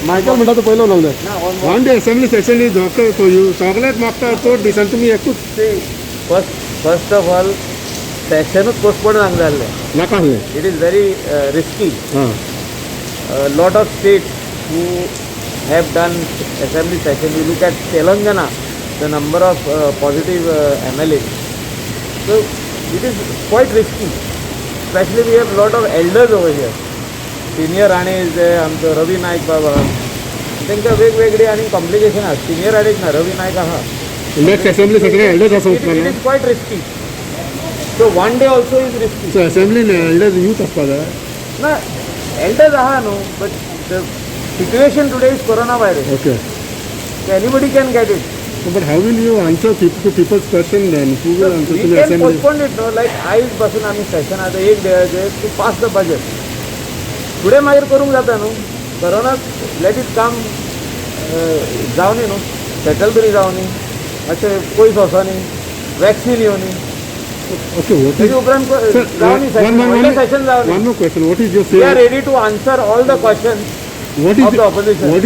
Michael म्हणटा तो पयलो उलोवंक जाय one day assembly session is okay so you सगळेच मागता चड दिसान तुमी एकूच फर्स्ट ऑफ ऑल सेशनूच पोस्टपोन जावंक जाय आसलें नाका आसलें इट इज वेरी रिस्की हां lot of states who have done assembly session. You look at Telangana, the number of positive MLAs. So it is quite risky. Especially we have lot of elders over here. Senior Rane is there, आमचो रवी नायक बाबा. तांकां वेगवेगळी आनी complication आसा. Senior Rane's ना रवी नायक आहा. Next assembly session elders आसा It is quite risky. So one day also is risky. So असेंब्लीन elders youth आसपा जाय ना elders aha no, but the situation today is coronavirus. Okay So anybody can get it. But how will you answer to people's question then who will answer We to the can assembly postpone it, no? Like आयज पासून आमी session आता एक day to pass the budget. Today मागीर करूंक जाता न्हू corona let it come जावनी न्हू सेटल तरी जावनी अशें पयस वचोनी वॅक्सीन येवनी okay what तेजे is उपरांत Sir, जावनी session one more question what is your We are say ready to answer all the questions what of the opposition. is